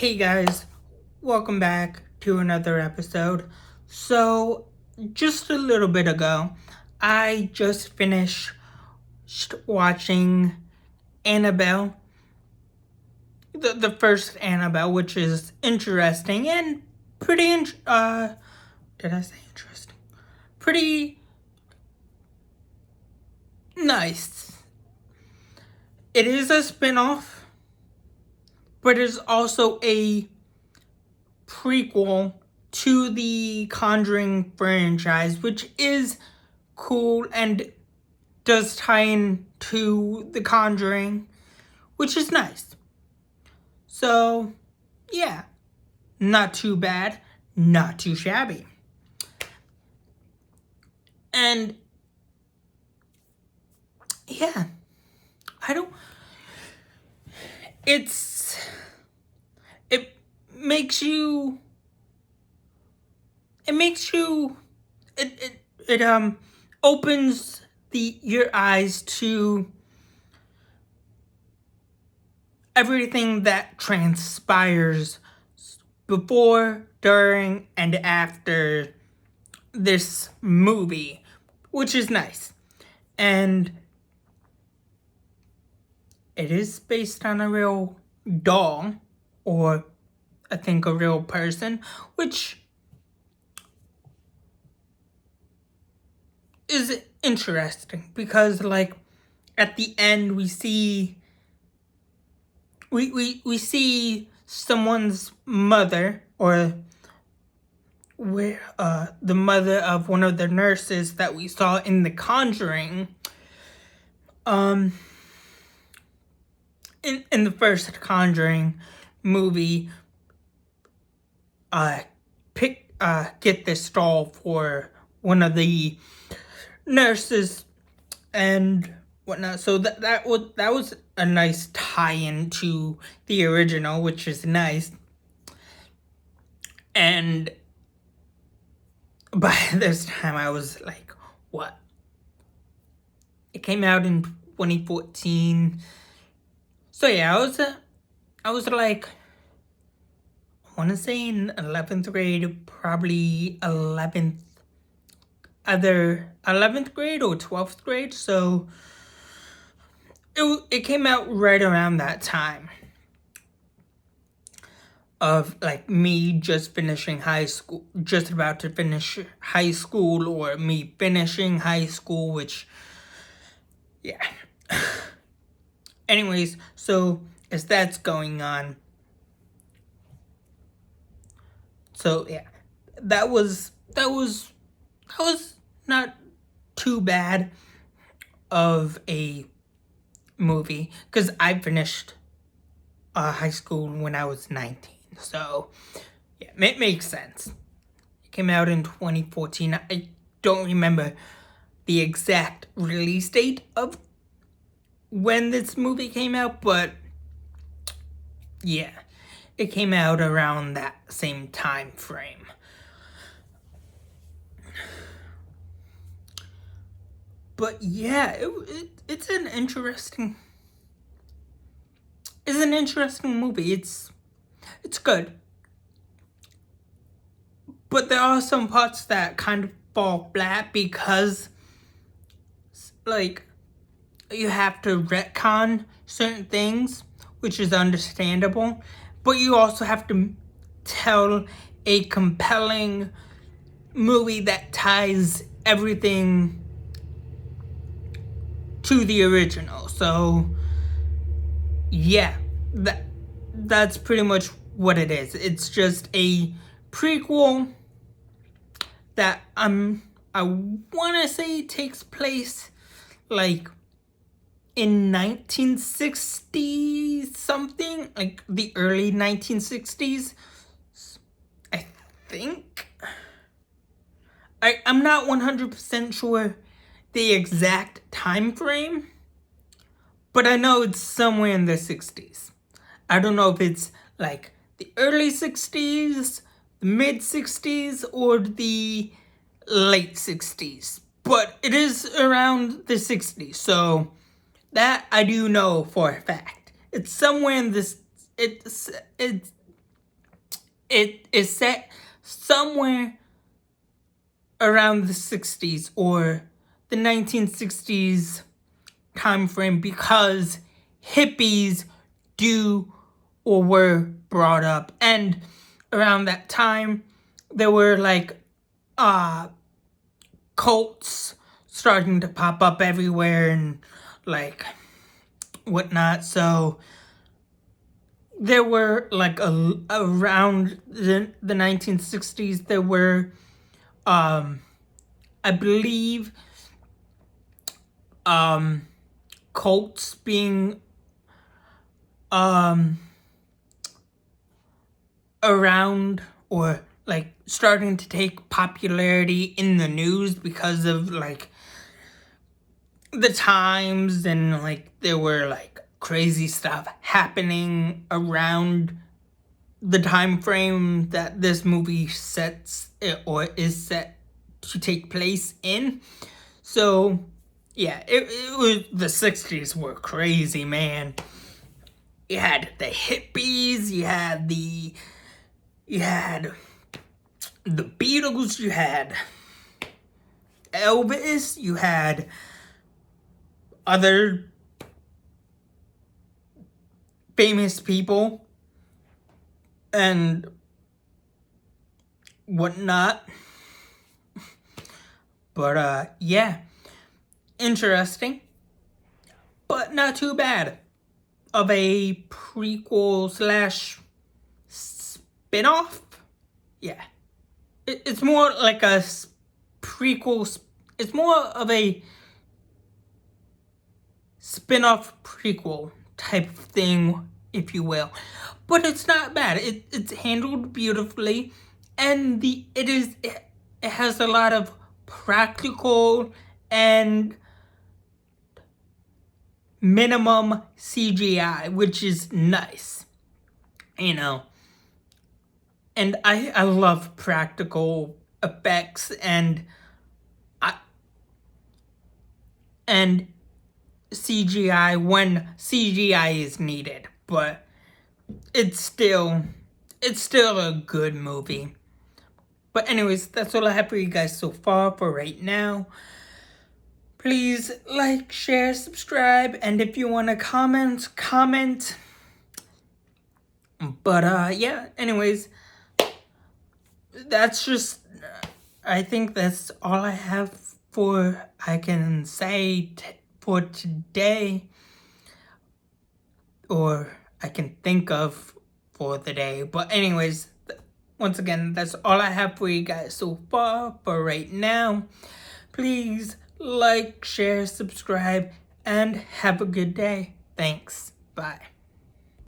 Hey guys, welcome back to another episode. So, just a little bit ago, I just finished watching Annabelle, the first Annabelle, which is interesting and pretty, did I say interesting? Pretty nice. It is a spin-off, but it's also a prequel to the Conjuring franchise, which is cool and does tie into the Conjuring, which is nice. So, yeah, not too bad, not too shabby. And, yeah, I don't, it makes you, it opens your eyes to everything that transpires before, during, and after this movie, which is nice. And it is based on a real doll, or I think a real person, which is interesting because, like, at the end we see we see someone's mother, or where the mother of one of the nurses that we saw in The Conjuring, in the first Conjuring movie, get this doll for one of the nurses and whatnot. So that was a nice tie-in to the original, which is nice. And by this time I was like, what? It came out in 2014. So yeah, I was like, I want to say in 11th grade, probably either 11th grade or 12th grade. So it came out right around that time of, like, me just finishing high school, just about to finish high school, or me finishing high school, which, yeah. Anyways, so as that's going on, so yeah, that was not too bad of a movie, because I finished high school when I was 19. So, yeah, it makes sense. It came out in 2014. I don't remember the exact release date of when this movie came out, but yeah, it came out around that same time frame. But yeah, it's an interesting movie. It's good. But there are some parts that kind of fall flat because, like, you have to retcon certain things, which is understandable. But you also have to tell a compelling movie that ties everything to the original. So, yeah, that's pretty much what it is. It's just a prequel that I want to say takes place, like, in 1960 something, like the early 1960s, I think. I'm not 100% sure the exact time frame, but I know it's somewhere in the 60s. I don't know if it's like the early 60s, the mid 60s, or the late 60s, but it is around the 60s, so that I do know for a fact. It's somewhere in this, it's it is set somewhere around the 60s or the 1960s time frame because hippies do or were brought up, and around that time there were like cults starting to pop up everywhere and like whatnot. So there were like around the 1960s there were I believe cults being around or like starting to take popularity in the news because of like the times, and like there were like crazy stuff happening around the time frame that this movie sets or is set to take place in. So yeah, it was, the 60s were crazy, man. You had the hippies, you had the Beatles, you had Elvis, you had other famous people and whatnot. But yeah, interesting, but not too bad of a prequel slash spin-off. Yeah, it's more like a prequel. It's more of a spin-off prequel type of thing, if you will. But it's not bad. It's handled beautifully, and it has a lot of practical and minimum CGI, which is nice, you know. And I love practical effects and CGI when CGI is needed, but it's still a good movie. But anyways, that's all I have for you guys so far for right now. Please like, share, subscribe, and if you want to comment. But yeah, anyways, that's just, I think that's all I have I can say for today, or I can think of for the day. But anyways, once again, that's all I have for you guys so far for right now. Please like, share, subscribe, and have a good day. Thanks. Bye.